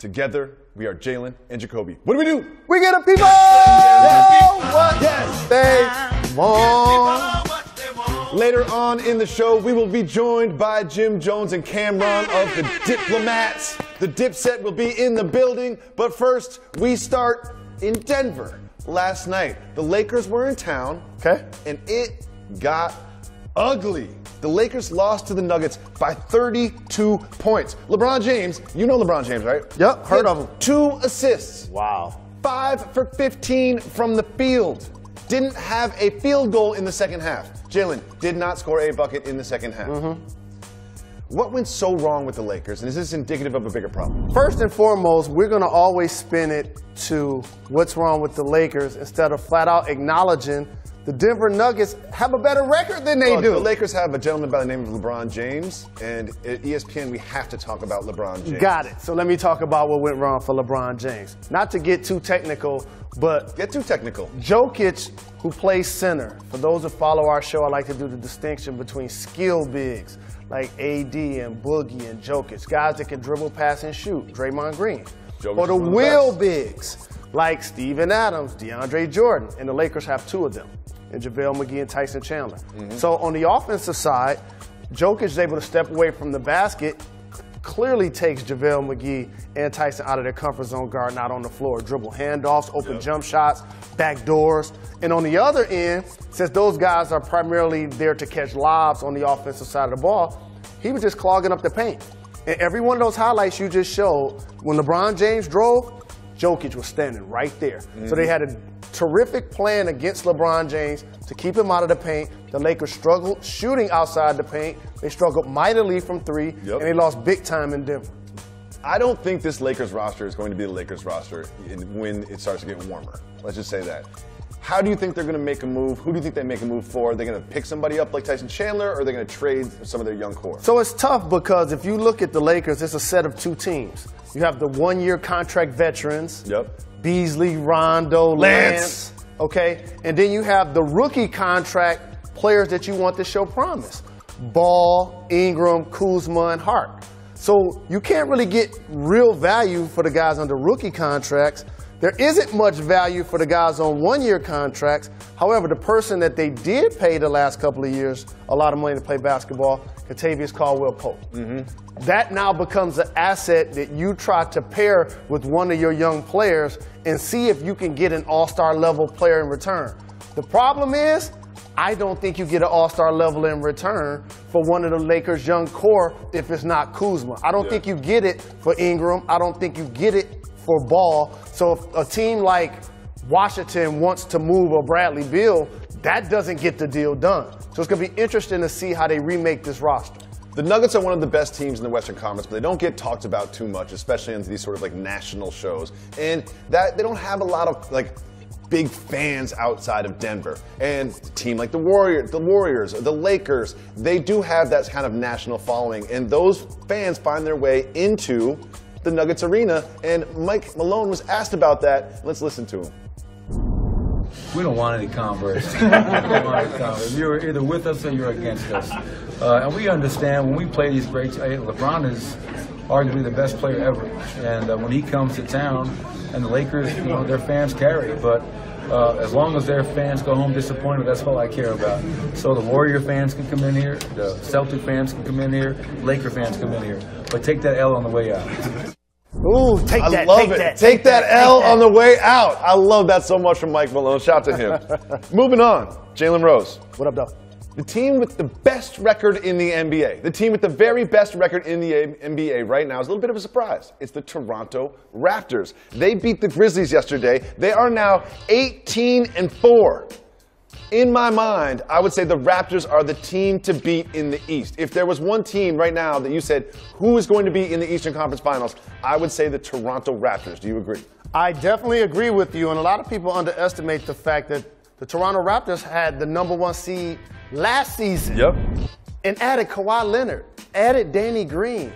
Together, we are Jalen and Jacoby. What do? We get a people what they want. Later on in the show, we will be joined by Jim Jones and Cameron of the Diplomats. The Dipset will be in the building, but first, we start in Denver. Last night, the Lakers were in town, and it got ugly. The Lakers lost to the Nuggets by 32 points. LeBron James, you know LeBron James, right? Yep, heard of him. 2 assists. Wow. 5 for 15 from the field. Didn't have a field goal in the second half. Jalen did not score a bucket in the second half. What went so wrong with the Lakers, and is this indicative of a bigger problem? First and foremost, we're going to always spin it to what's wrong with the Lakers instead of flat out acknowledging the Denver Nuggets have a better record than they do. The Lakers have a gentleman by the name of LeBron James, and at ESPN we have to talk about LeBron James. Got it. So let me talk about what went wrong for LeBron James. Not to get too technical, but get too technical. Jokic, who plays center. For those who follow our show, I like to do the distinction between skill bigs like AD and Boogie and Jokic, guys that can dribble, pass, and shoot. Draymond Green. Or the will bigs like Steven Adams, DeAndre Jordan, and the Lakers have 2 of them. And JaVale McGee and Tyson Chandler. So on the offensive side, Jokic is able to step away from the basket, clearly takes JaVale McGee and Tyson out of their comfort zone guard, not on the floor. Dribble handoffs, open jump shots, back doors. And on the other end, since those guys are primarily there to catch lobs on the offensive side of the ball, he was just clogging up the paint. And every one of those highlights you just showed, when LeBron James drove, Jokic was standing right there. So they had a terrific plan against LeBron James to keep him out of the paint. The Lakers struggled shooting outside the paint. They struggled mightily from 3, and they lost big time in Denver. I don't think this Lakers roster is going to be the Lakers roster when it starts to get warmer. Let's just say that. How do you think they're going to make a move? Who do you think they make a move for? Are they going to pick somebody up like Tyson Chandler, or are they going to trade some of their young core? So it's tough because if you look at the Lakers, it's a set of 2 teams. You have the 1-year contract veterans. Beasley, Rondo, Lance. Okay? And then you have the rookie contract players that you want to show promise. Ball, Ingram, Kuzma, and Hart. So you can't really get real value for the guys under rookie contracts. There isn't much value for the guys on 1-year contracts. However, the person that they did pay the last couple of years a lot of money to play basketball, Kentavious Caldwell-Pope. That now becomes an asset that you try to pair with one of your young players and see if you can get an all-star level player in return. The problem is, I don't think you get an all-star level in return for one of the Lakers' young core if it's not Kuzma. I don't think you get it for Ingram. I don't think you get it for Ball. So if a team like Washington wants to move a Bradley Beal, that doesn't get the deal done. So it's going to be interesting to see how they remake this roster. The Nuggets are one of the best teams in the Western Conference, but they don't get talked about too much, especially in these sort of like national shows. And that they don't have a lot of like big fans outside of Denver. And a team like the Warriors, the Lakers, they do have that kind of national following. And those fans find their way into the Nuggets arena. And Mike Malone was asked about that. Let's listen to him. We don't want any converse. You're either with us or you're against us. And we understand when we play these great, LeBron is arguably the best player ever. And when he comes to town, and the Lakers, you know, their fans carry. But as long as their fans go home disappointed, that's all I care about. So the Warrior fans can come in here, the Celtic fans can come in here, Laker fans come in here. But take that L on the way out. Ooh, take that. I love it. Take that L on the way out. I love that so much from Mike Malone. Shout out to him. Moving on, Jalen Rose. What up, though? The team with the best record in the NBA, the team with the very best record in the NBA right now is a little bit of a surprise. It's the Toronto Raptors. They beat the Grizzlies yesterday. They are now 18-4. In my mind, I would say the Raptors are the team to beat in the East. If there was one team right now that you said, who is going to be in the Eastern Conference Finals, I would say the Toronto Raptors. Do you agree? I definitely agree with you, and a lot of people underestimate the fact that the Toronto Raptors had the #1 seed last season. And added Kawhi Leonard, added Danny Green,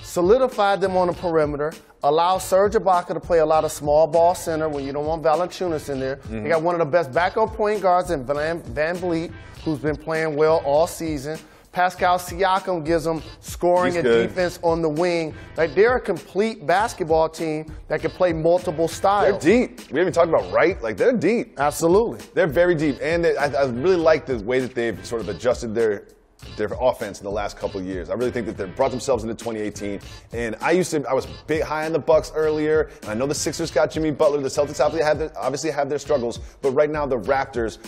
solidified them on the perimeter, allowed Serge Ibaka to play a lot of small ball center when you don't want Valanciunas in there. They got one of the best backup point guards in Van Vliet, who's been playing well all season. Pascal Siakam gives them scoring and defense on the wing. Like, they're a complete basketball team that can play multiple styles. They're deep. We haven't talked about right. Like, they're deep. Absolutely. They're very deep. And I really like the way that they've sort of adjusted their offense in the last couple of years. I really think that they've brought themselves into 2018. And I was big high on the Bucks earlier. And I know the Sixers got Jimmy Butler. The Celtics obviously have their struggles. But right now, the Raptors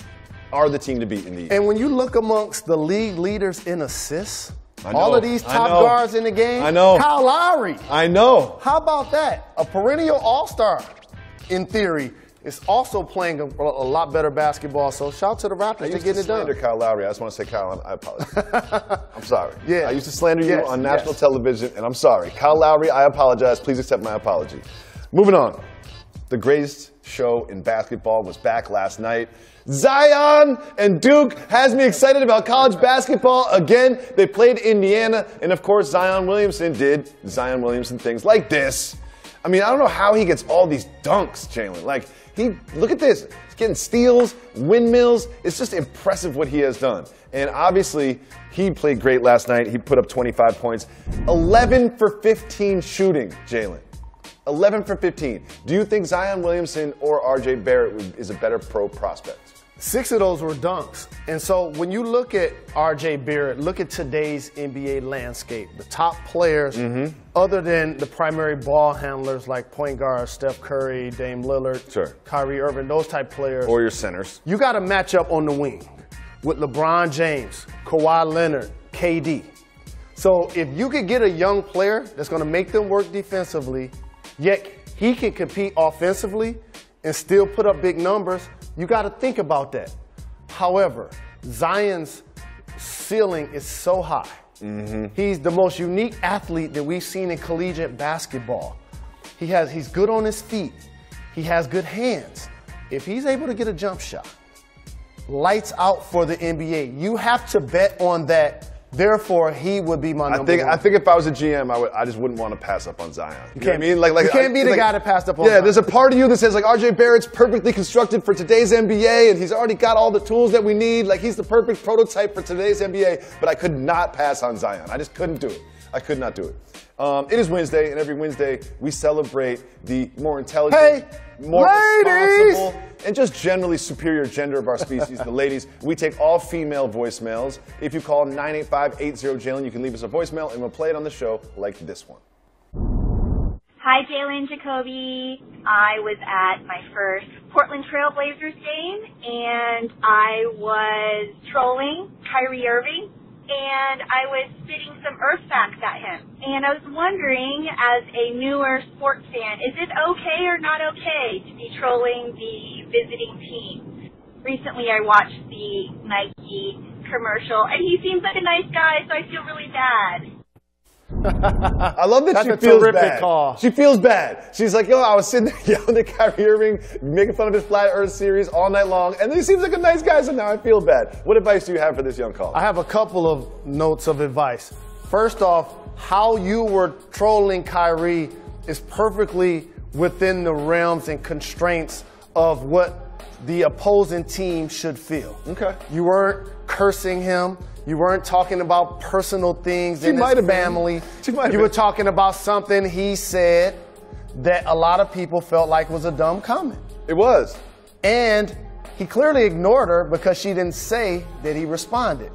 are the team to beat in the East. And when you look amongst the league leaders in assists, all of these top guards in the game, Kyle Lowry. I know. How about that? A perennial all-star, in theory, is also playing a lot better basketball. So shout out to the Raptors to getting it done. I used to slander Kyle Lowry. I just want to say, Kyle, I apologize. I'm sorry. Yeah. I used to slander you on national television, and I'm sorry. Kyle Lowry, I apologize. Please accept my apology. Moving on. The greatest show in basketball was back last night. Zion and Duke has me excited about college basketball again. They played Indiana, and of course, Zion Williamson did Zion Williamson things like this. I mean, I don't know how he gets all these dunks, Jalen. Like, look at this. He's getting steals, windmills. It's just impressive what he has done. And obviously, he played great last night. He put up 25 points. 11 for 15 shooting, Jalen. 11 for 15. Do you think Zion Williamson or R.J. Barrett is a better pro prospect? 6 of those were dunks. And so when you look at R.J. Barrett, look at today's NBA landscape. The top players, other than the primary ball handlers like point guards, Steph Curry, Dame Lillard, Kyrie Irving, those type players. Or your centers. You got to match up on the wing with LeBron James, Kawhi Leonard, KD. So if you could get a young player that's going to make them work defensively, yet he can compete offensively and still put up big numbers, you got to think about that. However, Zion's ceiling is so high. He's the most unique athlete that we've seen in collegiate basketball. He's good on his feet. He has good hands. If he's able to get a jump shot, lights out for the NBA. You have to bet on that. Therefore, he would be my number one. I think if I was a GM, I just wouldn't want to pass up on Zion. You know what I mean? You can't be the guy that passed up on Zion. Yeah, there's a part of you that says, like, R.J. Barrett's perfectly constructed for today's NBA, and he's already got all the tools that we need. Like, he's the perfect prototype for today's NBA, but I could not pass on Zion. I just couldn't do it. I could not do it. It is Wednesday, and every Wednesday we celebrate the more intelligent, more responsible, and just generally superior gender of our species, the ladies. We take all female voicemails. If you call 985-80-JALEN, you can leave us a voicemail, and we'll play it on the show like this one. Hi, Jalen Jacoby. I was at my first Portland Trail Blazers game, and I was trolling Kyrie Irving. And I was spitting some earth facts at him. And I was wondering, as a newer sports fan, is it okay or not okay to be trolling the visiting team? Recently I watched the Nike commercial, and he seems like a nice guy, so I feel really bad. I love that she feels bad. Call. She feels bad. She's like, yo, I was sitting there yelling at Kyrie Irving, making fun of his Flat Earth series all night long, and he seems like a nice guy, so now I feel bad. What advice do you have for this young caller? I have a couple of notes of advice. First off, how you were trolling Kyrie is perfectly within the realms and constraints of what the opposing team should feel. Okay. You weren't cursing him. You weren't talking about personal things in his family. You were talking about something he said that a lot of people felt like was a dumb comment. It was. And he clearly ignored her because she didn't say that he responded.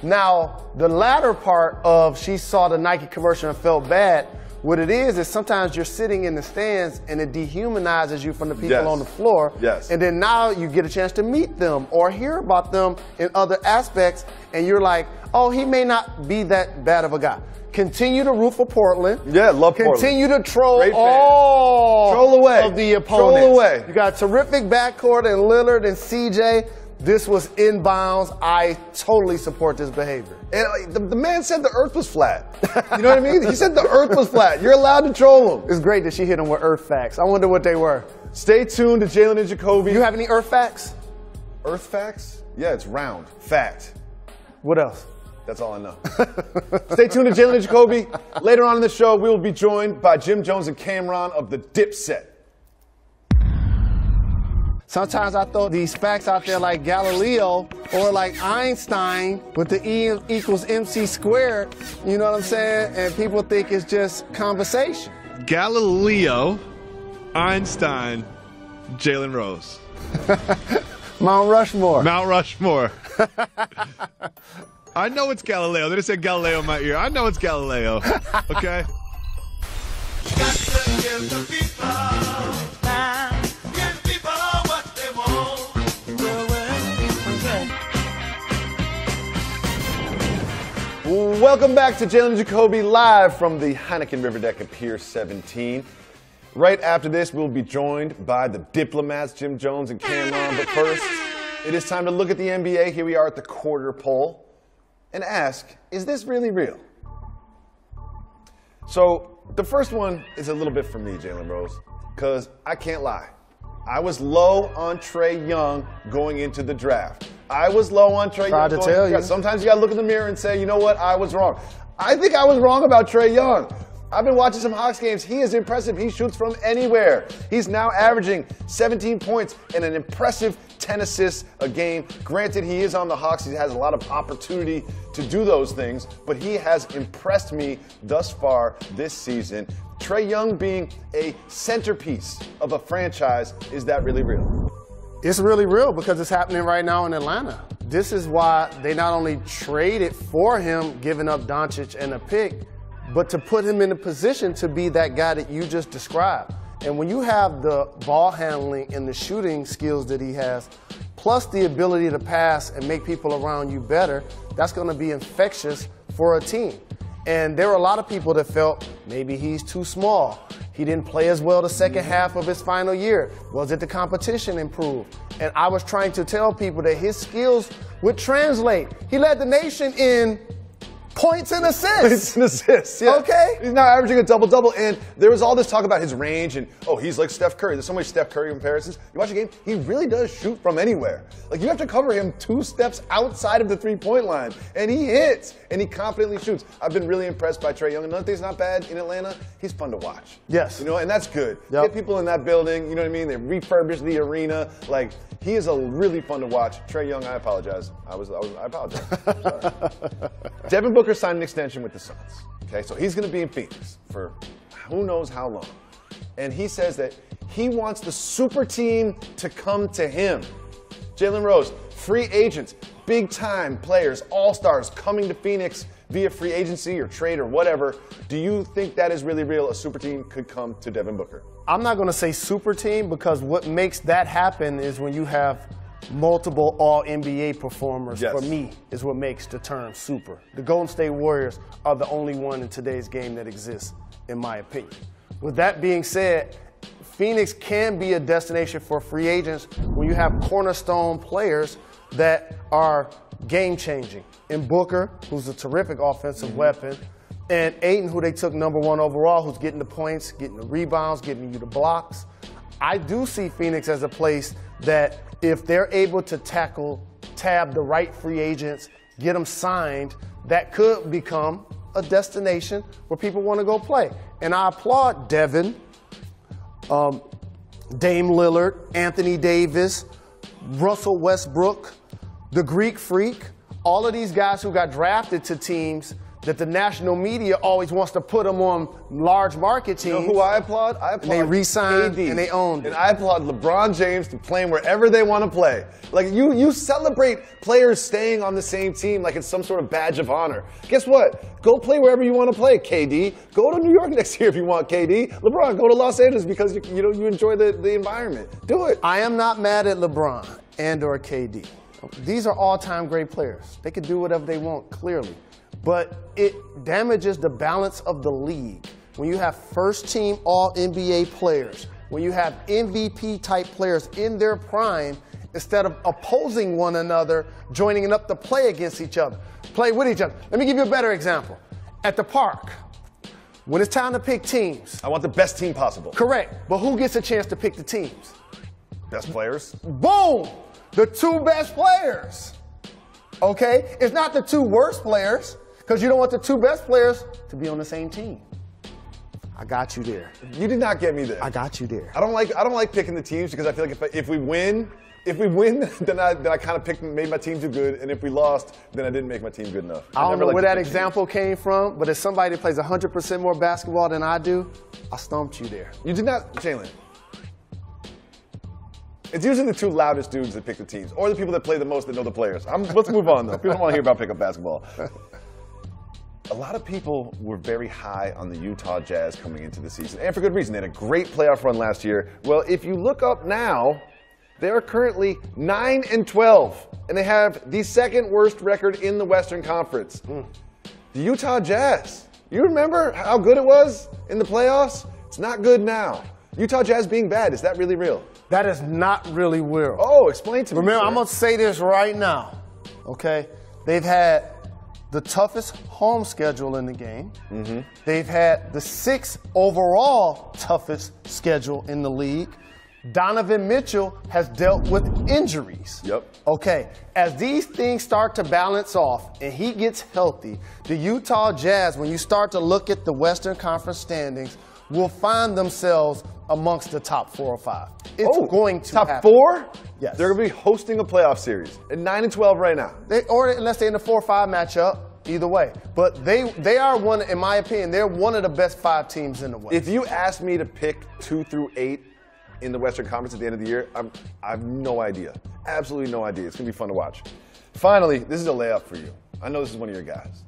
Now, the latter part of she saw the Nike commercial and felt bad, what it is sometimes you're sitting in the stands and it dehumanizes you from the people on the floor. Yes. And then now you get a chance to meet them or hear about them in other aspects, and you're like, oh, he may not be that bad of a guy. Continue to root for Portland. Yeah, love Portland. Continue to troll all of the opponents. Troll away. You got a terrific backcourt in Lillard and CJ. This was inbounds. I totally support this behavior. And the man said the earth was flat. You know what I mean? He said the earth was flat. You're allowed to troll him. It's great that she hit him with earth facts. I wonder what they were. Stay tuned to Jalen and Jacoby. You have any earth facts? Earth facts? Yeah, it's round. Fact. What else? That's all I know. Stay tuned to Jalen and Jacoby. Later on in the show, we will be joined by Jim Jones and Cameron of the Dipset. Sometimes I throw these facts out there like Galileo or like Einstein with the E equals MC squared, you know what I'm saying? And people think it's just conversation. Galileo, Einstein, Jalen Rose. Mount Rushmore. Mount Rushmore. I know it's Galileo. They just said Galileo in my ear. I know it's Galileo. Okay? Got to give the people time. Give people what they want. Welcome back to Jalen and Jacoby live from the Heineken River Deck at Pier 17. Right after this, we'll be joined by the diplomats, Jim Jones and Cameron. But first, it is time to look at the NBA. Here we are at the quarter pole and ask, is this really real? So the first one is a little bit for me, Jalen Rose, because I can't lie. I was low on Trae Young going into the draft. I was low on Trae Young. Tried to tell you. Sometimes you got to look in the mirror and say, you know what, I was wrong. I think I was wrong about Trae Young. I've been watching some Hawks games. He is impressive. He shoots from anywhere. He's now averaging 17 points and an impressive 10 assists a game. Granted, he is on the Hawks. He has a lot of opportunity to do those things, but he has impressed me thus far this season. Trae Young being a centerpiece of a franchise, is that really real? It's really real because it's happening right now in Atlanta. This is why they not only traded for him, giving up Doncic and a pick, but to put him in a position to be that guy that you just described. And when you have the ball handling and the shooting skills that he has, plus the ability to pass and make people around you better, that's going to be infectious for a team. And there were a lot of people that felt maybe he's too small. He didn't play as well the second half of his final year. Was it the competition improved? And I was trying to tell people that his skills would translate. He led the nation in points and assists. Points and assists, yeah. Okay. He's now averaging a double-double, and there was all this talk about his range and, oh, he's like Steph Curry. There's so many Steph Curry comparisons. You watch a game, he really does shoot from anywhere. Like, you have to cover him 2 steps outside of the three-point line, and he hits, and he confidently shoots. I've been really impressed by Trae Young. Another thing's not bad in Atlanta, he's fun to watch. Yes. You know, and that's good. Yep. Get people in that building, you know what I mean? They refurbished the arena. Like, he is a really fun to watch. Trae Young, I apologize. I apologize. Sorry. Devin Booker signed an extension with the Suns. Okay, so he's going to be in Phoenix for who knows how long. And he says that he wants the super team to come to him. Jalen Rose, free agents, big-time players, all-stars coming to Phoenix via free agency or trade or whatever. Do you think that is really real? A super team could come to Devin Booker? I'm not going to say super team because what makes that happen is when you have multiple all-NBA performers. Yes. For me, is what makes the term super. The Golden State Warriors are the only one in today's game that exists, in my opinion. With that being said, Phoenix can be a destination for free agents when you have cornerstone players that are game-changing. In Booker, who's a terrific offensive weapon, and Ayton, who they took #1 overall, who's getting the points, getting the rebounds, getting you the blocks. I do see Phoenix as a place that if they're able to tab the right free agents, get them signed, that could become a destination where people want to go play. And I applaud Devin, Dame Lillard, Anthony Davis, Russell Westbrook, the Greek Freak, all of these guys who got drafted to teams that the national media always wants to put them on large market teams. You know who I applaud? I applaud and they re-signed KD. and they owned it. And I applaud LeBron James to playing wherever they want to play. Like, you celebrate players staying on the same team like it's some sort of badge of honor. Guess what? Go play wherever you want to play, KD. Go to New York next year if you want, KD. LeBron, go to Los Angeles because you enjoy the environment. Do it. I am not mad at LeBron and or KD. These are all-time great players. They can do whatever they want, clearly. But it damages the balance of the league. When you have first-team All-NBA players, when you have MVP-type players in their prime, instead of opposing one another, joining up to play against each other, play with each other. Let me give you a better example. At the park, when it's time to pick teams. I want the best team possible. Correct. But who gets a chance to pick the teams? Best players. Boom! The 2 best players. Okay? It's not the 2 worst players, because you don't want the 2 best players to be on the same team. I got you there. You did not get me there. I got you there. I don't like picking the teams because I feel like if we win, then I kind of made my team too good, and if we lost, then I didn't make my team good enough. I don't know where that example came from, but as somebody that plays 100% more basketball than I do, I stumped you there. You did not, Jalen. It's usually the two loudest dudes that pick the teams, or the people that play the most that know the players. Let's move on, though. People don't want to hear about pickup basketball. A lot of people were very high on the Utah Jazz coming into the season, and for good reason. They had a great playoff run last year. Well, if you look up now, they are currently 9-12, and they have the second worst record in the Western Conference. The Utah Jazz. You remember how good it was in the playoffs? It's not good now. Utah Jazz being bad, is that really real? That is not really real. Oh, explain to me. Remember, sir. I'm going to say this right now, okay? They've had the toughest home schedule in the game. They've had the 6th overall toughest schedule in the league. Donovan Mitchell has dealt with injuries. Yep. Okay, as these things start to balance off and he gets healthy, the Utah Jazz, when you start to look at the Western Conference standings, will find themselves amongst the top 4 or 5. It's going to top happen. 4? Yes. They're going to be hosting a playoff series at 9-12 right now. Or unless they're in the 4 or 5 matchup, either way. But they are one, in my opinion, they're one of the best 5 teams in the West. If you asked me to pick 2 through 8 in the Western Conference at the end of the year, I have no idea. Absolutely no idea. It's going to be fun to watch. Finally, this is a layup for you. I know this is one of your guys.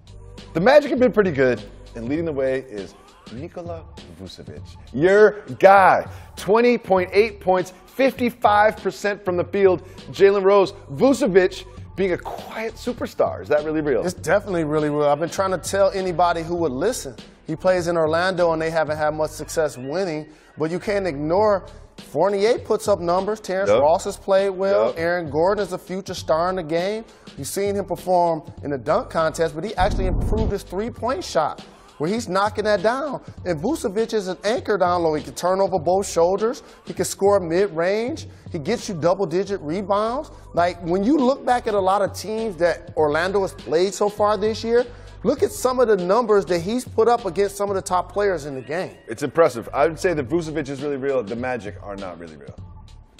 The Magic have been pretty good, and leading the way is Nikola Vucevic, your guy. 20.8 points, 55% from the field. Jalen Rose, Vucevic being a quiet superstar. Is that really real? It's definitely really real. I've been trying to tell anybody who would listen. He plays in Orlando, and they haven't had much success winning, but you can't ignore Fournier puts up numbers. Terrence Ross has played well. Aaron Gordon is a future star in the game. You've seen him perform in the dunk contest, but he actually improved his three-point shot, where he's knocking that down. And Vucevic is an anchor down low. He can turn over both shoulders. He can score mid-range. He gets you double-digit rebounds. Like, when you look back at a lot of teams that Orlando has played so far this year, look at some of the numbers that he's put up against some of the top players in the game. It's impressive. I would say that Vucevic is really real. The Magic are not really real.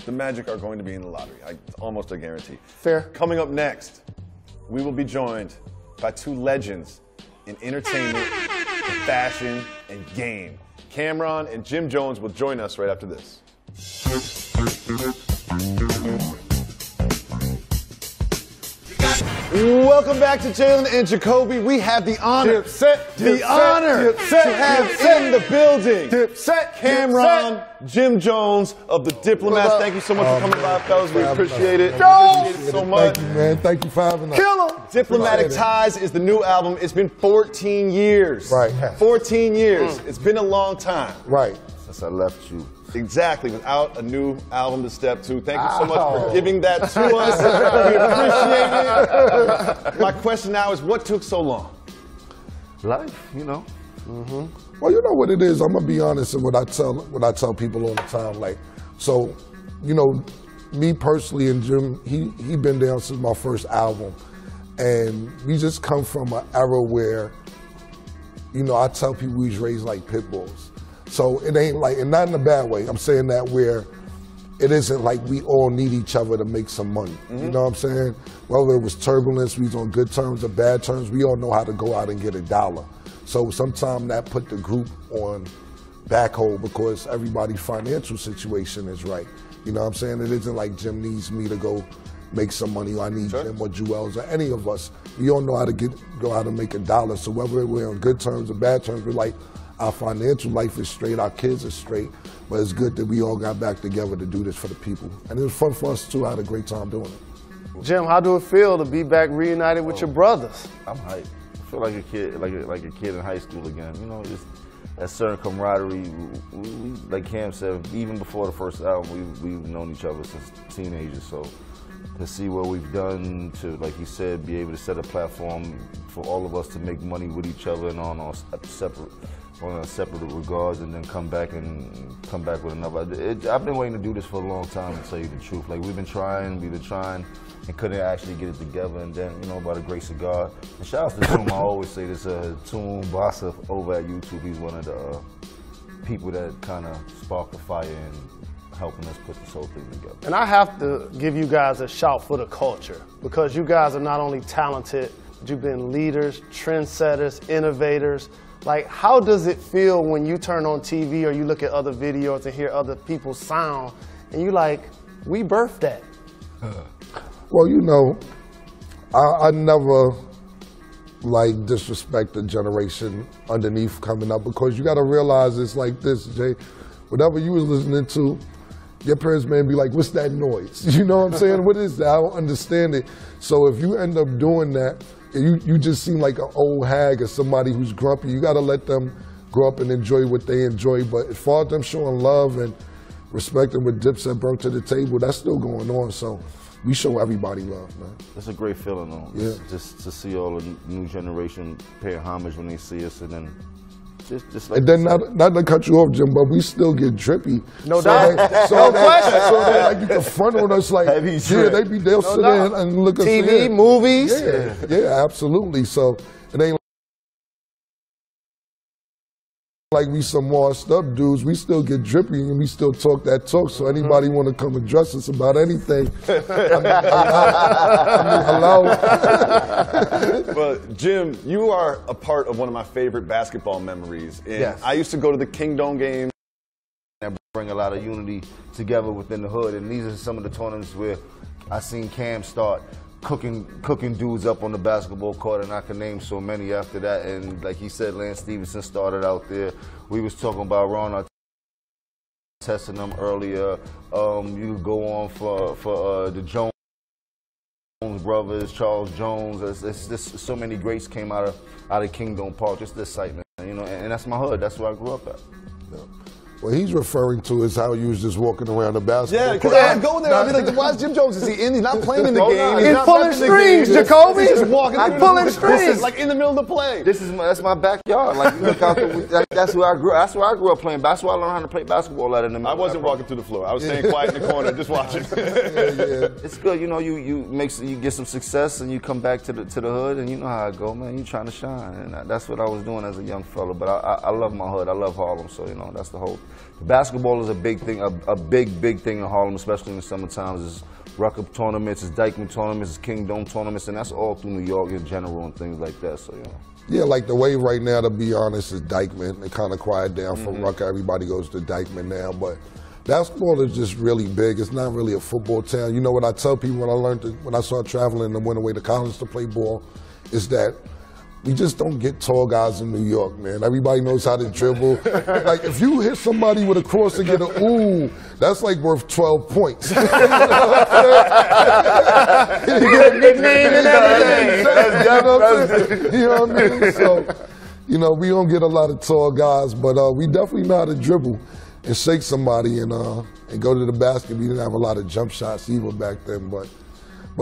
The Magic are going to be in the lottery. It's almost a guarantee. Fair. Coming up next, we will be joined by 2 legends in entertainment, fashion, and game. Cameron and Jim Jones will join us right after this. Welcome back to Jalen and Jacoby. We have the honor, to have in the building Cameron, Jim Jones of the Diplomats. Thank you so much for coming by, fellas. We appreciate it. Appreciate it so much. Thank you, man. Thank you for having us. Kill him. Diplomatic Ties is the new album. It's been 14 years. Right. 14 years. It's been a long time. Right. Since I left you. Exactly, without a new album to step to. Thank you so much for giving that to us. We appreciate it. My question now is, what took so long? Life, you know. Well, you know what it is. I'm gonna be honest in what I tell people all the time. Like, so, you know, me personally and Jim, he been down since my first album, and we just come from an era where, you know, I tell people we was raised like pit bulls. So it ain't like, and not in a bad way. I'm saying that where it isn't like we all need each other to make some money. You know what I'm saying? Whether it was turbulence, we was on good terms or bad terms, we all know how to go out and get a dollar. So sometimes that put the group on backhold because everybody's financial situation is right. You know what I'm saying? It isn't like Jim needs me to go make some money, or I need Jim or Jewels or any of us. We all know how to go out and make a dollar. So whether we're on good terms or bad terms, we're like, our financial life is straight, our kids are straight, but it's good that we all got back together to do this for the people. And it was fun for us too. I had a great time doing it. Jim, how do it feel to be back reunited with your brothers? I'm hyped. I feel like a kid, like a kid in high school again. You know, just that certain camaraderie. We, like Cam said, even before the first album, we've known each other since teenagers. So to see what we've done, to, like he said, be able to set a platform for all of us to make money with each other and on a separate regards, and then come back with another. I've been waiting to do this for a long time, to tell you the truth. Like we've been trying, and couldn't actually get it together. And then, you know, by the grace of God, and shout out to Toom. I always say this, Toom Bossa over at YouTube. He's one of people that kind of spark the fire and helping us put this whole thing together. And I have to give you guys a shout for the culture, because you guys are not only talented, but you've been leaders, trendsetters, innovators. Like, how does it feel when you turn on TV or you look at other videos and hear other people's sound, and you like, we birthed that? Well, you know, I never like disrespect the generation underneath coming up, because you got to realize it's like this, Jay. Whatever you was listening to, your parents may be like, what's that noise? You know what I'm saying? What is that? I don't understand it. So if you end up doing that, you just seem like an old hag or somebody who's grumpy. You got to let them grow up and enjoy what they enjoy. But as far as them showing love and respecting what Dipset brought to the table, that's still going on. So we show everybody love, man. It's a great feeling, though. Yeah. Just to see all the new generation pay homage when they see us, and then just like. And then not to cut you off, Jim, but we still get drippy. No doubt. No question. So they like you can front on us like, yeah, they'll sit there and look at TV, movies. Yeah, absolutely. So it ain't like we some washed up dudes. We still get drippy and we still talk that talk. So anybody want to come address us about anything, hello. Well, Jim, you are a part of one of my favorite basketball memories. And Yes. I used to go to the Kingdom game. That bring a lot of unity together within the hood, and these are some of the tournaments where I seen Cam start cooking dudes up on the basketball court, and I can name so many after that. And like he said, Lance Stevenson started out there. We was talking about Ron testing them earlier. You could go on for the Jones brothers, Charles Jones. It's just so many greats came out of Kingdom Park. Just the excitement, you know. And that's my hood. That's where I grew up at. Yeah. What he's referring to is how you was just walking around the basketball. Yeah, because I'd go there, I'd be like, why is Jim Jones? Is he in? He's not playing in the game. He's pulling strings, Jacoby. He's just walking. I'm pulling strings. Like in the middle of the play. That's my backyard. Like you look out that's where I grew. That's where I grew up playing basketball. I learned how to play basketball at in the middle. I wasn't walking through the floor. I was staying quiet in the corner, just watching. It's good, you know. You get some success and you come back to the hood, and you know how I go, man. You trying to shine, and that's what I was doing as a young fella. But I love my hood. I love Harlem, so you know that's the whole. Basketball is a big thing, a big thing in Harlem, especially in the summertime. It's Rucker tournaments, it's Dykeman tournaments, it's Kingdom tournaments, and that's all through New York in general and things like that. So you know. Yeah, like the wave right now, to be honest, is Dykeman. It kind of quiet down from Rucker. Everybody goes to Dykeman now, but basketball is just really big. It's not really a football town. You know what I tell people when I started traveling and went away to college to play ball, is that we just don't get tall guys in New York, man. Everybody knows how to dribble. Like, if you hit somebody with a cross and get an ooh, that's like worth 12 points. You get a nickname and everything. You know what I mean? So, you know, we don't get a lot of tall guys, but we definitely know how to dribble and shake somebody and go to the basket. We didn't have a lot of jump shots either back then, but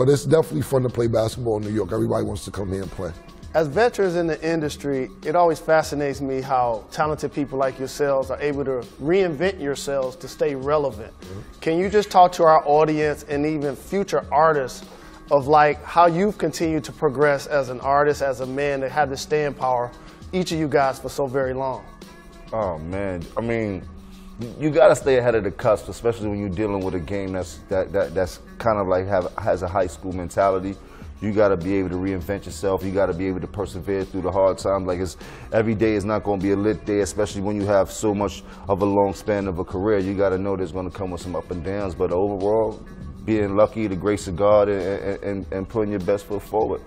it's definitely fun to play basketball in New York. Everybody wants to come here and play. As veterans in the industry, it always fascinates me how talented people like yourselves are able to reinvent yourselves to stay relevant. Can you just talk to our audience and even future artists of like how you've continued to progress as an artist, as a man, that had the staying power, each of you guys, for so very long? Oh man, I mean, you got to stay ahead of the cusp, especially when you're dealing with a game that's kind of like has a high school mentality. You got to be able to reinvent yourself. You got to be able to persevere through the hard times. Like every day is not going to be a lit day, especially when you have so much of a long span of a career. You got to know there's going to come with some up and downs. But overall, being lucky, the grace of God, and putting your best foot forward.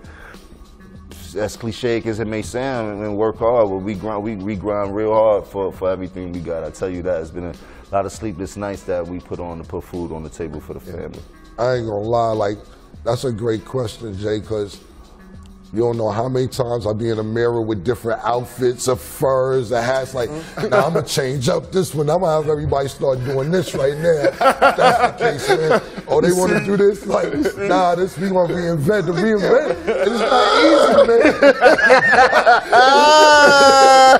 As cliche as it may sound, and work hard, but we grind real hard for everything we got. I tell you that. It's been a lot of sleepless nights that we put on to put food on the table for the family. I ain't gonna lie, like, that's a great question, Jay, because you don't know how many times I be in a mirror with different outfits of furs, the hats, like, now I'm gonna change up this one. I'm gonna have everybody start doing this right now. That's the case, man. Oh, they wanna do this? Like, nah, we gonna reinvent. To reinvent, it's not easy, man.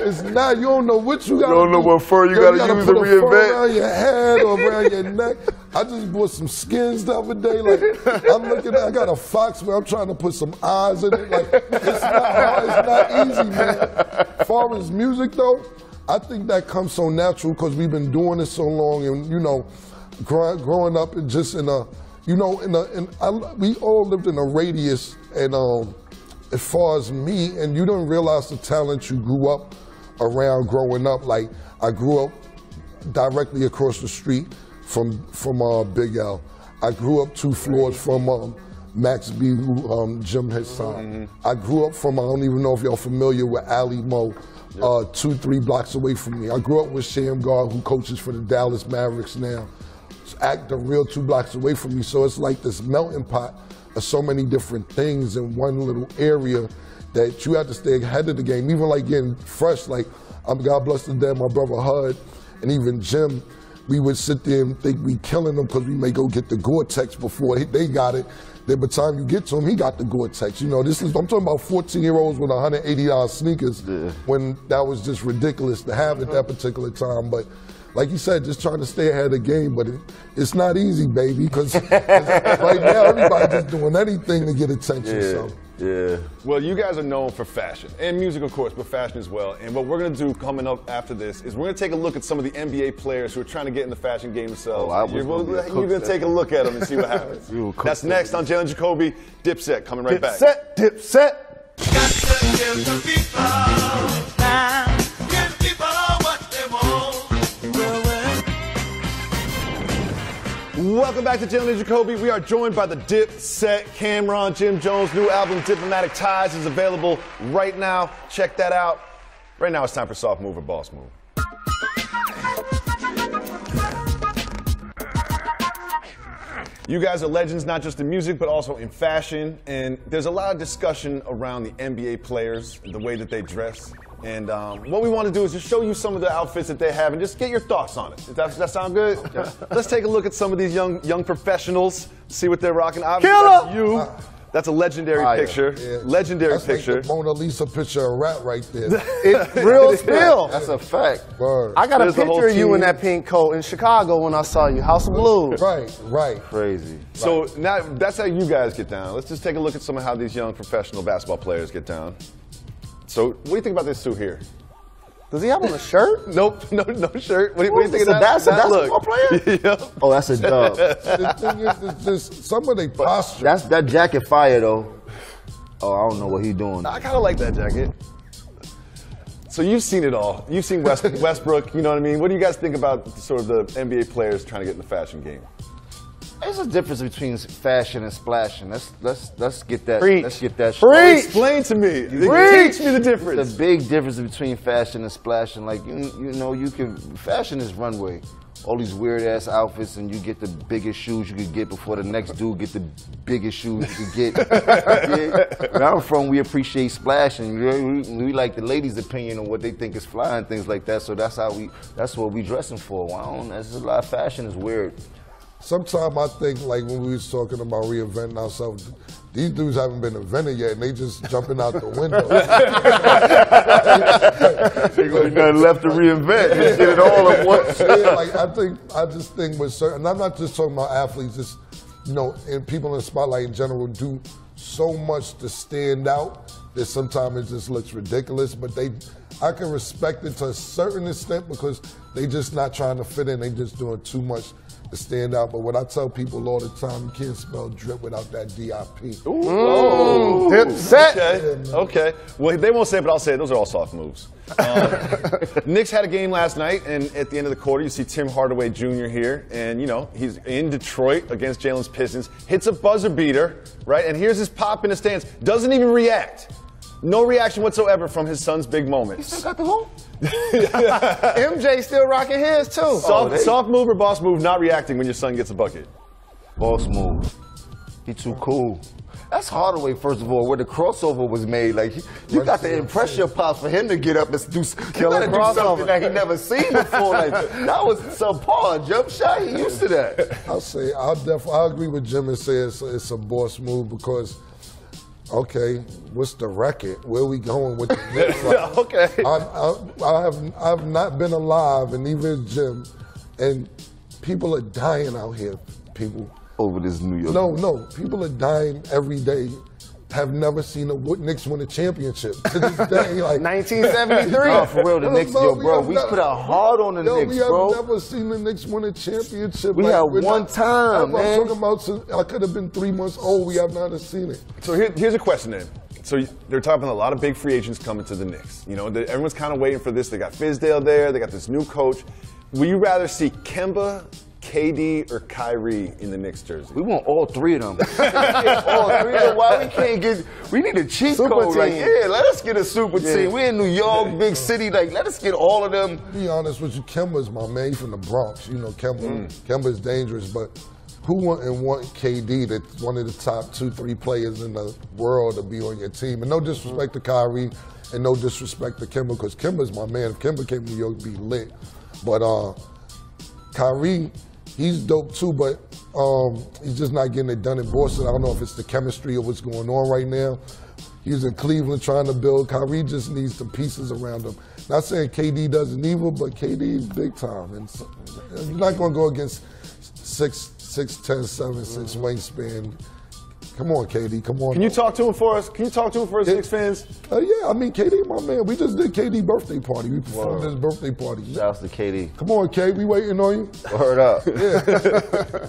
It's not, you don't know what you gotta do. You don't know what fur you gotta use to put a reinvent. fur around your head or around your neck. I just bought some skins the other day. Like, I'm looking at, I got a fox where I'm trying to put some eyes in it. Like, it's not hard, it's not easy, man. As far as music, though, I think that comes so natural because we've been doing it so long, and you know, growing up and just in a, you know, we all lived in a radius, and as far as me, and you don't realize the talent you grew up around growing up. Like I grew up directly across the street from Big L. I grew up 2 floors from Max B, who Jim has signed. I grew up from, I don't even know if y'all familiar with Ali Mo, 2-3 blocks away from me. I grew up with Shamgar, who coaches for the Dallas Mavericks now. Act a real 2 blocks away from me. So it's like this melting pot of so many different things in one little area that you have to stay ahead of the game. Even like getting fresh, like God bless the dead, my brother Hud, and even Jim, we would sit there and think we killing them because we may go get the Gore-Tex before they got it. Then by the time you get to him, he got the Gore-Tex. You know, I'm talking about 14-year-olds with $180 sneakers when that was just ridiculous to have at that particular time. But like you said, just trying to stay ahead of the game, but it's not easy, baby, because right now everybody's just doing anything to get attention. So. Yeah. Well, you guys are known for fashion and music, of course, but fashion as well. And what we're going to do coming up after this is we're going to take a look at some of the NBA players who are trying to get in the fashion game themselves. You're going to take a look at them and see what happens. That's next on Jalen Jacoby. Dipset coming right back. Dipset. Got to give the people time. Give people what they want. Welcome back to Jalen and Jacoby. We are joined by the Dipset Cameron. Jim Jones' new album, Diplomatic Ties, is available right now. Check that out. Right now it's time for Soft Move or Boss Move. You guys are legends, not just in music, but also in fashion. And there's a lot of discussion around the NBA players, the way that they dress. And what we want to do is just show you some of the outfits that they have and just get your thoughts on it. Does that sound good? Let's take a look at some of these young professionals, see what they're rocking. Obviously, that's you. That's a legendary picture. Yeah. Legendary that's picture. Like the Mona Lisa picture of rap right there. It's real spill. That's a fact. Word. I got a picture of you in that pink coat in Chicago when I saw you. House of Blues. Right. Crazy. So now that's how you guys get down. Let's just take a look at some of how these young professional basketball players get down. So what do you think about this suit here? Does he have on a shirt? Nope, no shirt. What do you think of that? That's a basketball player? Yep. Oh, that's a dub. The thing is, it's just some of their posture. That jacket fire though. Oh, I don't know what he's doing. I kind of like that jacket. So you've seen it all. You've seen Westbrook. You know what I mean? What do you guys think about sort of the NBA players trying to get in the fashion game? There's a difference between fashion and splashing. Let's get that. Preach. Let's get that. Preach. Explain to me. Preach. Teach me the difference. There's a big difference between fashion and splashing. Like you know, fashion is runway. All these weird ass outfits, and you get the biggest shoes you could get before the next dude get the biggest shoes you could get. Where I'm from, we appreciate splashing. We like the ladies' opinion on what they think is fly and things like that. So that's what we dressing for. There's a lot of fashion is weird. Sometimes I think, like when we was talking about reinventing ourselves, these dudes haven't been invented yet, and they just jumping out the window. Ain't nothing left to reinvent. Just did it all at once. Yeah, like I just think with certain, and I'm not just talking about athletes, just and people in the spotlight in general do so much to stand out that sometimes it just looks ridiculous. But I can respect it to a certain extent because they just not trying to fit in. They just doing too much to stand out. But what I tell people all the time, you can't spell drip without that DIP. Ooh. Dipset. Okay. Well, they won't say it, but I'll say it. Those are all soft moves. Knicks had a game last night, and at the end of the quarter, you see Tim Hardaway Jr. here, and he's in Detroit against Jalen's Pistons, hits a buzzer beater, right? And here's his pop in the stands, doesn't even react. No reaction whatsoever from his son's big moment. He still got the hoop? MJ still rocking his too. Soft move or boss move, not reacting when your son gets a bucket? Boss move. He too cool. That's Hardaway, first of all, where the crossover was made. Like, you got to impress your pops for him to get up and do something that he never seen before. Like, that was subpar. Jump shot, he used to that. I'll agree with Jim and say it's a boss move because, okay, what's the record? Where are we going with the Knicks? Okay. I have not been alive, and even Jim, and people are dying out here. People over this New York. No, people are dying every day have never seen the Knicks win a championship to this day. Like 1973. No, for real, the Knicks, bro, we put our heart on the Knicks, bro. We have never seen the Knicks win a championship. We had one time, man. I'm talking about since I could have been 3 months old. We have not seen it. So here's a question then. So they're talking about a lot of big free agents coming to the Knicks. You know, everyone's kind of waiting for this. They got Fizdale there. They got this new coach. Would you rather see Kemba, KD, or Kyrie in the Knicks jersey? We want all three of them. All three of them. Why we can't get? We need a cheat Super code. team. Like, yeah, let us get a super team. We're in New York, big city. Like, let us get all of them. To be honest with you, Kemba's my man. He's from the Bronx. You know, Kemba's dangerous, but who wouldn't want KD, that's one of the top 2-3 players in the world, to be on your team? And no disrespect to Kyrie, and no disrespect to Kemba, because Kemba's my man. If Kemba came to New York, it'd be lit. But Kyrie, he's dope too, but he's just not getting it done in Boston. I don't know if it's the chemistry or what's going on right now. He's in Cleveland trying to build. Kyrie just needs the pieces around him. Not saying KD doesn't either, but KD is big time. And so, you're not going to go against 6'10", 7'6" wingspan. Come on, KD, come on. Can you talk to him for us? Can you talk to him for us, Knicks fans? Yeah, I mean, KD, my man. We just did KD birthday party. We performed his birthday party. Shouts to KD. Come on, K, we waiting on you. Word up. Yeah.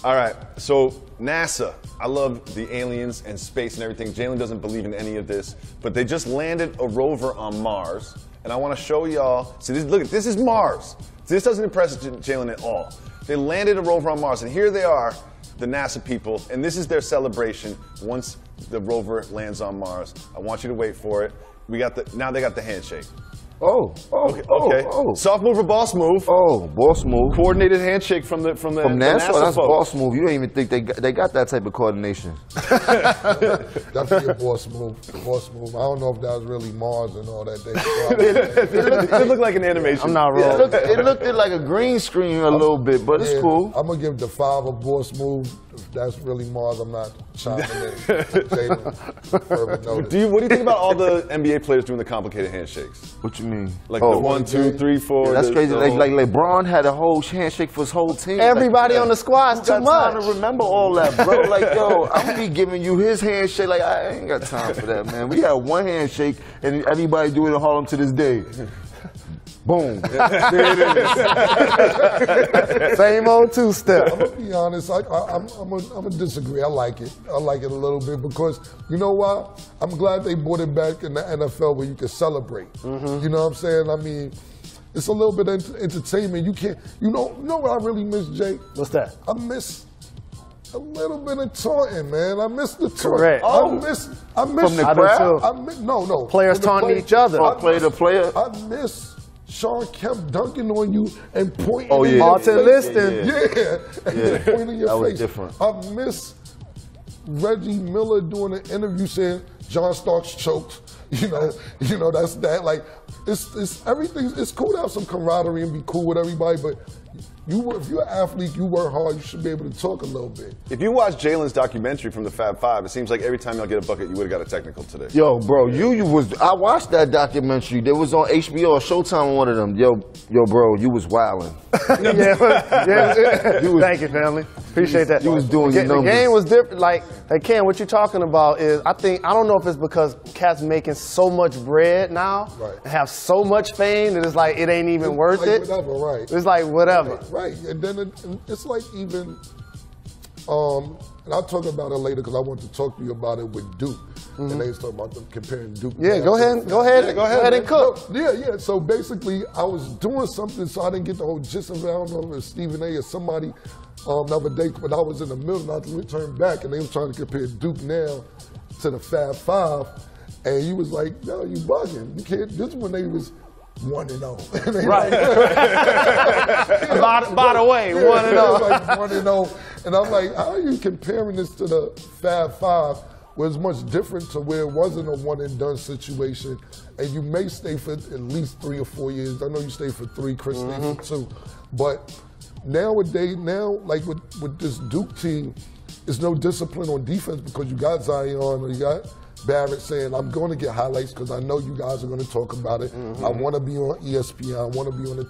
All right, so NASA. I love the aliens and space and everything. Jalen doesn't believe in any of this, but they just landed a rover on Mars, and I want to show y'all. See, look, this is Mars. This doesn't impress Jalen at all. They landed a rover on Mars, and here they are, the NASA people, and this is their celebration once the rover lands on Mars. I want you to wait for it. Now they got the handshake. Okay. Soft move or boss move? Oh, boss move. Coordinated handshake from NASA. That's folks. boss move. You don't even think they got that type of coordination. Definitely a boss move. Boss move. I don't know if that was really Mars and all that. It looked like an animation. I'm not wrong. It looked like a green screen a little bit, but it's cool. I'm gonna give the 5 a boss move. If that's really Mars, I'm not chiming in. What do you think about all the NBA players doing the complicated handshakes? What you mean? Like the 1, 2, 3, 4. Yeah, that's crazy. Like LeBron had a whole handshake for his whole team. Everybody on the squad's too much. Time to remember all that, bro. Like, yo, I'm gonna be giving you his handshake. Like, I ain't got time for that, man. We had one handshake, and everybody do it in Harlem to this day. Boom. There it is. Same old two-step. I'm gonna be honest. I'm gonna disagree. I like it. I like it a little bit because you know what? I'm glad they brought it back in the NFL where you can celebrate. You know what I'm saying? I mean, it's a little bit of entertainment. You can't. You know what I really miss, Jake? What's that? I miss a little bit of taunting, man. I miss the taunt. Correct. I miss from the crowd. No. Players taunting each other. Player to player. I miss Sean Kemp dunking on you and pointing in your Martin face. Liston. Yeah. Pointing in your that was face. Different. I miss Reggie Miller doing an interview saying John Starks choked. You know that's that. Like it's everything. It's cool to have some camaraderie and be cool with everybody, but if you're an athlete, you work hard, you should be able to talk a little bit. If you watch Jalen's documentary from the Fab Five, it seems like every time y'all get a bucket, you would have got a technical today. Yo, bro, I watched that documentary. There was on HBO or Showtime on one of them. Yo, bro, you was wilding. Thank you, family. Appreciate that. You was doing your numbers. The game was different. Like Ken, what you're talking about is, I don't know if it's because cats making so much bread now and have so much fame that it's like it ain't even worth it. Whatever, right? It's like whatever. Right, and then it's like even, and I'll talk about it later because I want to talk to you about it with Duke. And they was talking about them comparing Duke. Yeah, go ahead and cook. Yeah. So basically, I was doing something, so I didn't get the whole gist of it. I don't know if it was Stephen A. or somebody the other day, but I was in the middle and I returned back, and they were trying to compare Duke now to the Fab Five, and he was like, "No, you bugging. You can't." This is when they was 1-0. Right. By the way, 1-0. Like 1-0. And I'm like, how are you comparing this to the Fab Five, where it's much different to where it wasn't a one-and-done situation, and you may stay for at least 3 or 4 years. I know you stayed for 3, Chris stayed for 2. But nowadays, like with this Duke team, there's no discipline on defense because you got Zion or you got Barrett saying, I'm going to get highlights because I know you guys are going to talk about it. I want to be on ESPN. I want to be on it.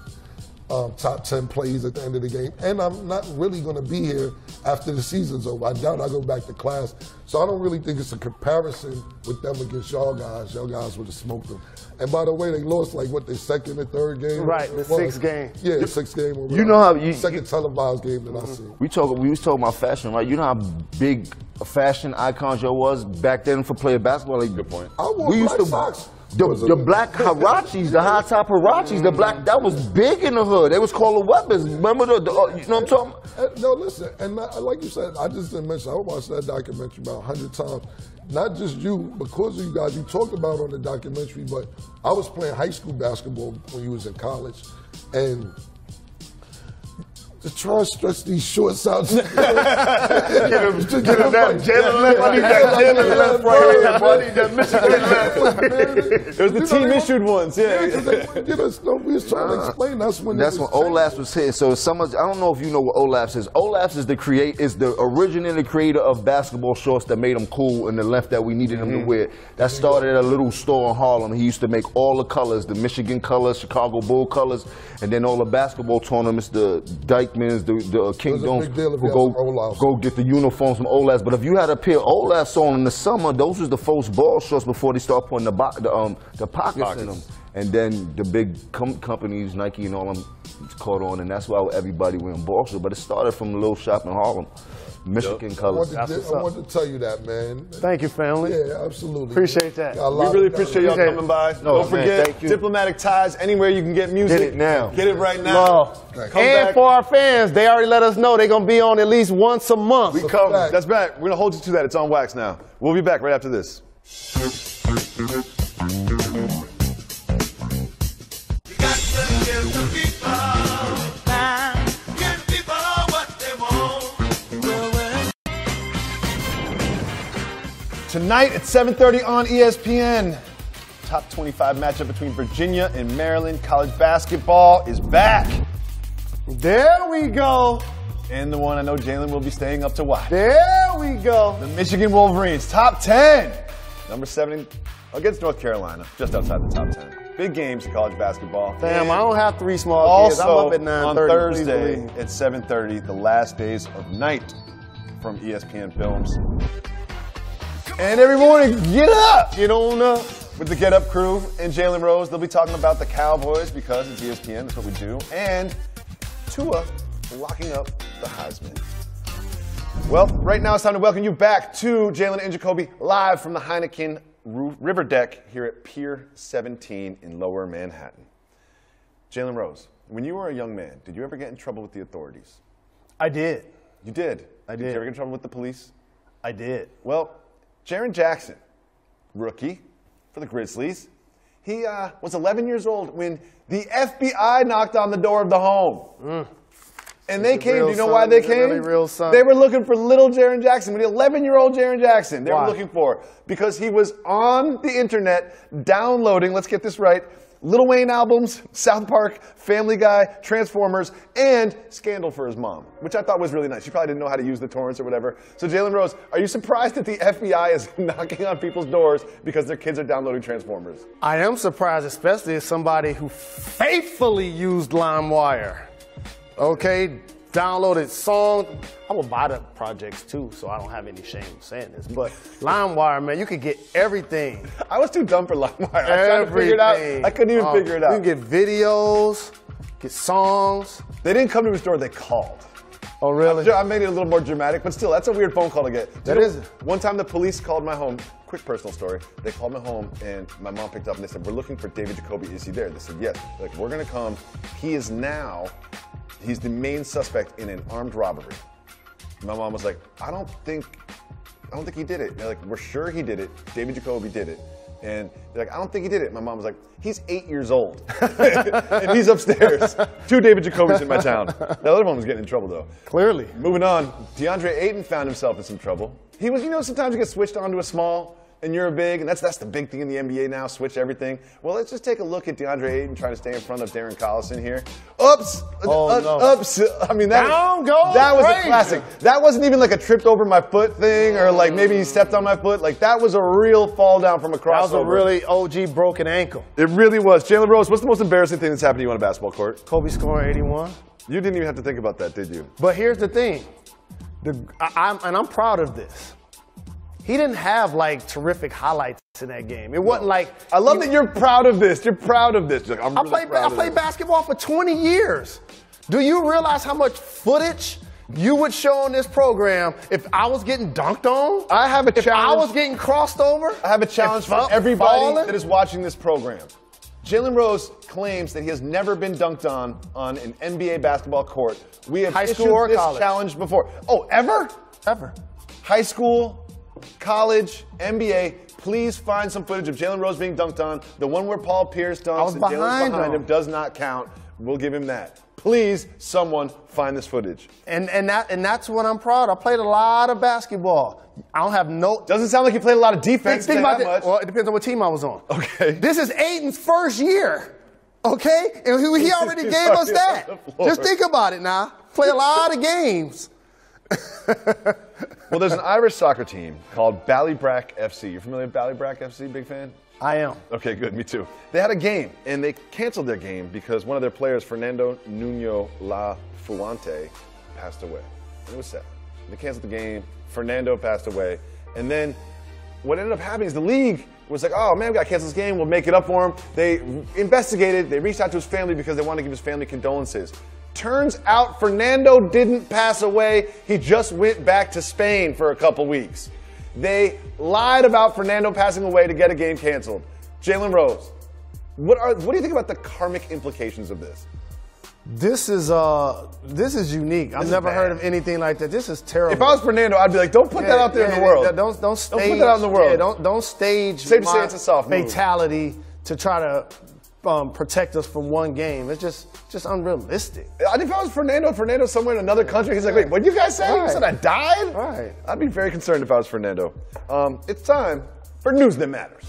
top 10 plays at the end of the game. And I'm not really going to be here after the season's over. I doubt I go back to class. So I don't really think it's a comparison with them against y'all guys. Y'all guys would have smoked them. And by the way, they lost like what, their second or third game? Right, the sixth game. Yeah, the sixth game. You know how you second televised game that I seen. We was talking about fashion, right? You know how big fashion icons y'all was back then for playing basketball. Like, good point. I wore black socks. The black Harachis, the high top Harachis, the black, that was big in the hood. They was called the weapons. Remember you know what I'm talking about? No, listen, and like you said, I just didn't mention, I watched that documentary about 100 times. Not just you, because of you guys, you talked about on the documentary, but I was playing high school basketball when you was in college, and to try and stretch these shorts out. Get him that Jalen left right here, buddy. There's the team issued ones, yeah. We was trying to explain that's when OLAPS was hit. So I don't know if you know what OLAPS is. OLAPS is the originator creator of basketball shorts that made them cool and the length that we needed them to wear. That started at a little store in Harlem. He used to make all the colors, the Michigan colors, Chicago Bull colors, and then all the basketball tournaments, the Dykmans, the Kingdoms, go get the uniforms from OLAPS. But if you had a pair of OLAPS on in the summer, those was the first ball shorts before they start putting the pockets in them. And then the big companies, Nike and all them, caught on, and that's why everybody wearing ball shorts. But it started from a little shop in Harlem. Michigan colors. I wanted to tell you that, man. Thank you, family. Yeah, absolutely. Appreciate that. We really appreciate y'all coming by. Don't forget, Diplomatic Ties, anywhere you can get music. Get it now. Get it right now. And for our fans, they already let us know they're going to be on at least once a month. We come. That's back. We're going to hold you to that. It's on wax now. We'll be back right after this. Tonight at 7:30 on ESPN, top 25 matchup between Virginia and Maryland. College basketball is back. There we go. And the one I know Jalen will be staying up to watch. There we go. The Michigan Wolverines, top 10. Number 7 against North Carolina, just outside the top 10. Big games in college basketball. Damn, I don't have 3 small kids. I'm up at 9:30. On Thursday at 7:30, the last days of night from ESPN Films. And every morning, get up! Get on up with the Get Up crew and Jalen Rose. They'll be talking about the Cowboys because it's ESPN, that's what we do. And Tua locking up the Heisman. Well, right now it's time to welcome you back to Jalen and Jacoby live from the Heineken River Deck here at Pier 17 in Lower Manhattan. Jalen Rose, when you were a young man, did you ever get in trouble with the authorities? I did. You did? I did. Did you ever get in trouble with the police? I did. Well, Jaren Jackson, rookie for the Grizzlies, he was 11 years old when the FBI knocked on the door of the home. And they came. Do you know why they came? Really real son. They were looking for little Jaren Jackson, the 11-year-old Jaren Jackson. They were looking for because he was on the internet downloading, let's get this right, Lil Wayne albums, South Park, Family Guy, Transformers, and Scandal for his mom, which I thought was really nice. She probably didn't know how to use the torrents or whatever. So Jalen Rose, are you surprised that the FBI is knocking on people's doors because their kids are downloading Transformers? I am surprised, especially as somebody who faithfully used LimeWire. Okay, downloaded songs. I would buy the projects too, so I don't have any shame saying this. But LimeWire, man, you could get everything. I was too dumb for LimeWire. I tried to figure it out. I couldn't even figure it out. You can get videos, get songs. They didn't come to his door, they called. Oh, really? I made it a little more dramatic, but still, that's a weird phone call to get. That is. One time the police called my home, quick personal story, they called my home and my mom picked up and they said, we're looking for David Jacoby, is he there? They said, yes. They're like, we're gonna come. He's the main suspect in an armed robbery. My mom was like, I don't think he did it. They're like, we're sure he did it. David Jacoby did it. And they're like, I don't think he did it. My mom was like, he's 8 years old. And he's upstairs. 2 David Jacobys in my town. The other one was getting in trouble, though. Clearly. Moving on, DeAndre Ayton found himself in some trouble. He was, sometimes you get switched onto a small, and you're a big, and that's the big thing in the NBA now, switch everything. Well, let's just take a look at DeAndre Ayton trying to stay in front of Darren Collison here. Oops! Oops! I mean, that was a classic. That wasn't even like a tripped over my foot thing, or like maybe he stepped on my foot. Like, that was a real fall down from a crossover. That was a really OG broken ankle. It really was. Jalen Rose, what's the most embarrassing thing that's happened to you on a basketball court? Kobe scoring 81. You didn't even have to think about that, did you? But here's the thing. I'm proud of this. He didn't have like terrific highlights in that game. It wasn't like. I love that you're proud of this. You're proud of this. Like, I played basketball for 20 years. Do you realize how much footage you would show on this program if I was getting dunked on? I have a challenge. If I was getting crossed over? I have a challenge for everybody that is watching this program. Jalen Rose claims that he has never been dunked on an NBA basketball court. We have issued this challenge before. Oh, ever? Ever. High school, college, NBA, please find some footage of Jalen Rose being dunked on. The one where Paul Pierce dunks and Jalen's behind him does not count. We'll give him that. Please, someone find this footage. And that's what I'm proud of. I played a lot of basketball. I don't have no. Doesn't sound like you played a lot of defense. Think about that. Well, it depends on what team I was on. Okay. This is Aiden's first year. Okay? And he already gave us that. Just think about it now. Play a lot of games. Well, there's an Irish soccer team called Ballybrack FC. You familiar with Ballybrack FC? Big fan? I am. Okay, good. Me too. They had a game, and they canceled their game because one of their players, Fernando Nuno La Fuente, passed away. And it was sad. They canceled the game. Fernando passed away. And then what ended up happening is the league was like, oh, man, we got to cancel this game. We'll make it up for him. They investigated. They reached out to his family because they wanted to give his family condolences. Turns out Fernando didn't pass away. He just went back to Spain for a couple weeks. They lied about Fernando passing away to get a game canceled. Jalen Rose, what do you think about the karmic implications of this? This is unique. I've never heard of anything like that. This is terrible. If I was Fernando, I'd be like, don't put that out there in the world. Don't stage. Don't put that out in the world. Yeah, don't stage Safe to say it's a soft fatality to try to protect us from one game. It's just unrealistic. I think if I was Fernando somewhere in another country, he's like, wait, what did you guys say? You said I died? Right. I'd be very concerned if I was Fernando. It's time for News That Matters.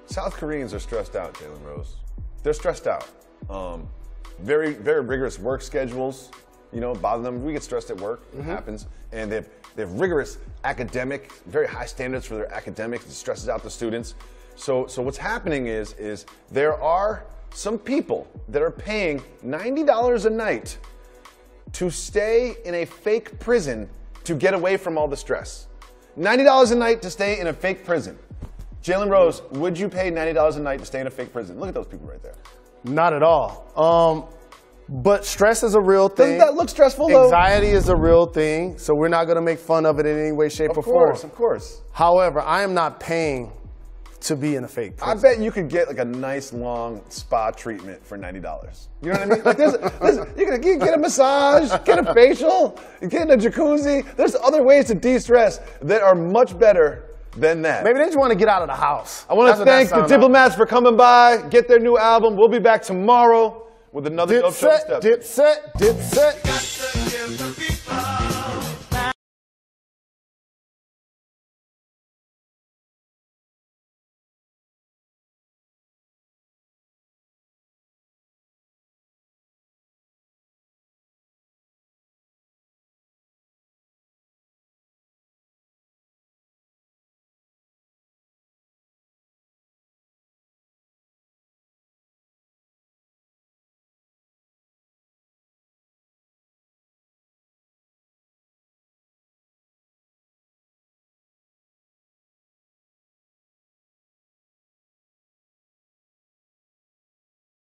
South Koreans are stressed out, Jalen Rose. They're stressed out. Very, very rigorous work schedules. You know, bother them. We get stressed at work. It happens. And they have rigorous academic, very high standards for their academics. It stresses out the students. So what's happening is there are some people that are paying $90 a night to stay in a fake prison to get away from all the stress. $90 a night to stay in a fake prison. Jalen Rose, would you pay $90 a night to stay in a fake prison? Look at those people right there. Not at all. But stress is a real thing. Doesn't that look stressful, though? Anxiety is a real thing, so we're not going to make fun of it in any way, shape, or form. Of course. However, I am not paying to be in a fake prison. I bet you could get like a nice long spa treatment for $90. You know what I mean? Like you can get a massage, get a facial, get in a jacuzzi. There's other ways to de-stress that are much better than that. Maybe they just want to get out of the house. I want to thank the Diplomats for coming by, get their new album. We'll be back tomorrow with another dope show step. Got to give the people